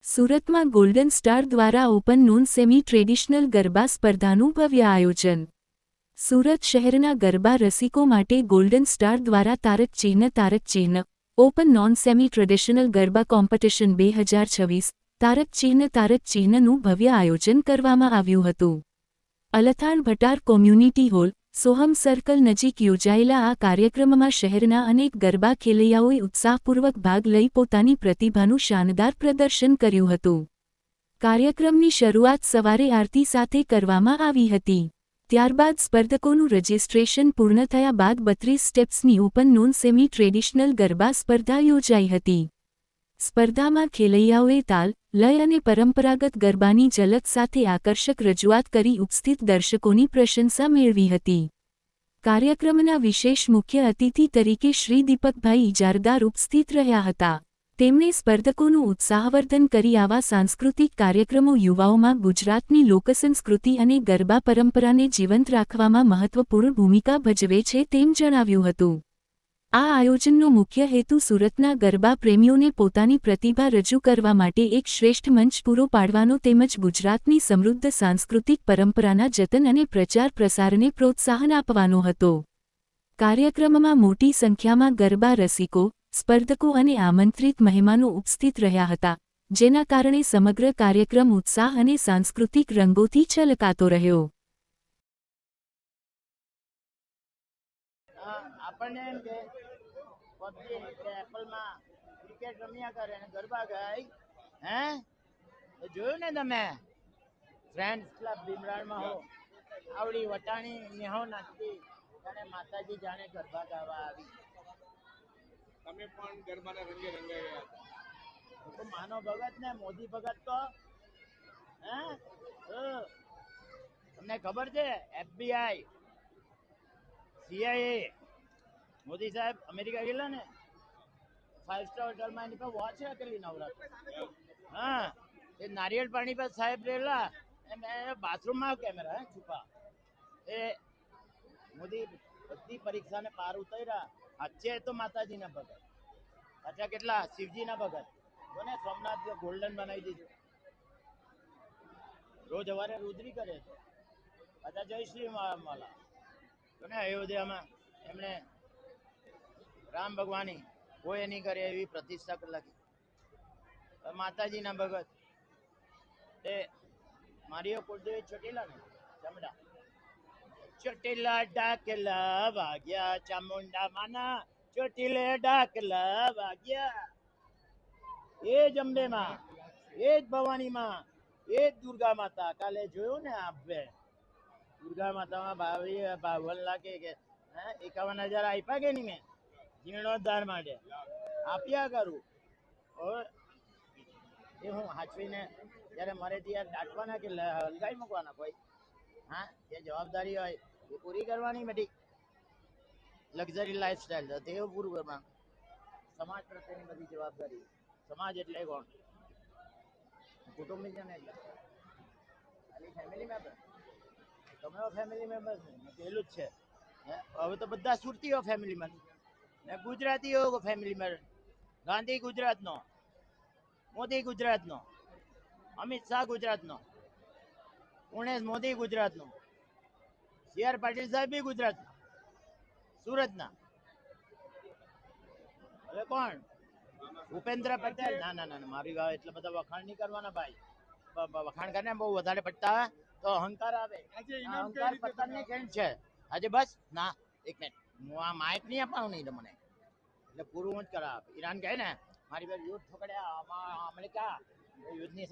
સુરતમાં golden star દ્વારા open non semi traditional garba સ્પર્ધાનું ભવ્ય આયોજન। સુરત શહેરના ગરબા રસિકો માટે ગોલ્ડન સ્ટાર દ્વારા Tarak Chihn open non semi traditional garba competition 2026 Tarak ચિહ્નનું ભવ્ય આયોજન કરવામાં આવ્યું હતું। Althan Bhatar community hall Soham circle નજીક યોજાયેલા આ કાર્યક્રમમાં શહેરના અનેક ગરબા ખેલૈયાઓએ ઉત્સાહપૂર્વક ભાગ લઈ પોતાની પ્રતિભાનું શાનદાર પ્રદર્શન કર્યું હતું। કાર્યક્રમની શરૂઆત સવારે આરતી સાથે કરવામાં આવી હતી। ત્યારબાદ સ્પર્ધકોનું રજિસ્ટ્રેશન પૂર્ણ થયા બાદ 32 સ્ટેપ્સની open non semi traditional garba સ્પર્ધા યોજાઈ હતી। સ્પર્ધામાં ખેલૈયાઓએ તાલ, લય અને પરંપરાગત ગરબાની ઝલક સાથે આકર્ષક રજૂઆત કરી ઉપસ્થિત દર્શકોની પ્રશંસા મેળવી હતી। કાર્યક્રમના વિશેષ મુખ્ય અતિથિ તરીકે શ્રી દીપકભાઈ ઇજારદાર ઉપસ્થિત રહ્યા હતા। તેમણે સ્પર્ધકોનું ઉત્સાહવર્ધન કરી આવા સાંસ્કૃતિક કાર્યક્રમો યુવાઓમાં ગુજરાતની લોકસંસ્કૃતિ અને ગરબા પરંપરાને જીવંત રાખવામાં મહત્વપૂર્ણ ભૂમિકા ભજવે છે તેમ જણાવ્યું હતું। આ આયોજનનો મુખ્ય હેતુ સુરતના ગરબા પ્રેમીઓને પોતાની પ્રતિભા રજૂ કરવા માટે એક શ્રેષ્ઠ મંચ પૂરો પાડવાનો તેમજ ગુજરાતની સમૃદ્ધ સાંસ્કૃતિક પરંપરાના જતન અને પ્રચાર પ્રસારને પ્રોત્સાહન આપવાનો હતો। કાર્યક્રમમાં મોટી સંખ્યામાં ગરબા રસિકો, સ્પર્ધકો અને આમંત્રિત મહેમાનો ઉપસ્થિત રહ્યા હતા, જેના કારણે સમગ્ર કાર્યક્રમ ઉત્સાહ અને સાંસ્કૃતિક રંગોથી છલકાતો રહ્યો। આપણને એમ કે પબજી કે એપલમાં ક્રિકેટ રમ્યા કરે અને ગરબા ગાય, હે તો જોયું ને તમે ફ્રેન્ડ્સ ક્લબ ભીમરાળમાં હો આવડી વટાણી નેહો નાચતી જાણે માતાજી જાણે ગરબા ગાવા આવી। તમે પણ ગરબાના રંગે રંગાઈ ગયા હતા। તો માનો ભગત ને મોદી ભગત તો હે તમને ખબર છે FBI CIA મોદી સાહેબ અમેરિકા ગયેલા ને 5 સ્ટાર હોટલમાં એની પર વોચ રાખેલી નવરાત્ર। હા એ નારિયેળ પાણી પર સાહેબ રહેલા બાથરૂમમાં કેમેરા છુપા એ મોદી બધી પરીક્ષાને પાર ઉતર્યા। સાચે તો માતાજીના ભગત, પાછા કેટલા શિવજીના ભગત કોને સોમનાથ ગોલ્ડન બનાવી દીધું। રોજ સવારે રુદ્રી કરે છે, પાછા જય શ્રી માલા કોને અયોધ્યામાં એમણે રામ ભગવાનની કોઈ નહીં કરે એવી પ્રતિષ્ઠા કરી નાખી। માતાજીના ભગત એ મારીઓ કુળદેવી ચોટીલા ને ચામડા ચોટીલા ડાકલા વાગ્યા ચામુંડા માના ચોટીલે ડાકલા વાગ્યા। એ જ અંબે માં, એ જ ભવાની માં, એ જ દુર્ગા માતા। કાલે જોયું ને આપણે દુર્ગા માતામાં 52 લાખ કે 51,000 આપ્યા કે નહીં મેં જીર્ણોદ્ધાર માટે આપ્યા કરું। એ હું હાચવીને જ્યારે મરે ત્યારે દાટવાના કે હલગાઈ મૂકવાના કોઈ? હા, જે જવાબદારી હોય એ પૂરી કરવાની બધી। લક્ઝરી લાઈફસ્ટાઈલ તે પૂરું કરવાનું। સમાજ પ્રત્યેની બધી જવાબદારી। સમાજ એટલે કોણ? કુટુંબીજન એટલે ખાલી ફેમિલી મેમ્બર? તમે ફેમિલી મેમ્બર પેલું જ છે। હવે તો બધા સુરતીઓ ફેમિલી મેમ્બર ને ગુજરાતીઓ ફેમિલી મેમ્બર। ગાંધી ગુજરાતનો, મોદી ગુજરાતનો, અમિત શાહ ગુજરાતનો, પુણેશ મોદી ગુજરાતનો, CR પાટીલ સાહેબ બી ગુજરાતના, સુરતના। હવે કોણ? ભૂપેન્દ્ર પટેલ? ના ના ના મારી વાત એટલે બધા વખાણ નહીં કરવાના ભાઈ। વખાણ કરીને બહુ વધારે પડતા તો અહંકાર આવે। અહંકાર પતનની ખેંચ છે આજે। બસ ના એક મિનિટ હું આ માઇક નહીં આપવાનું નહીં મને એટલે પૂરું જ કરાવ। ઈરાન કહે ને મારી પાસે યુદ્ધ પકડ્યા અમેરિકા યુદ્ધની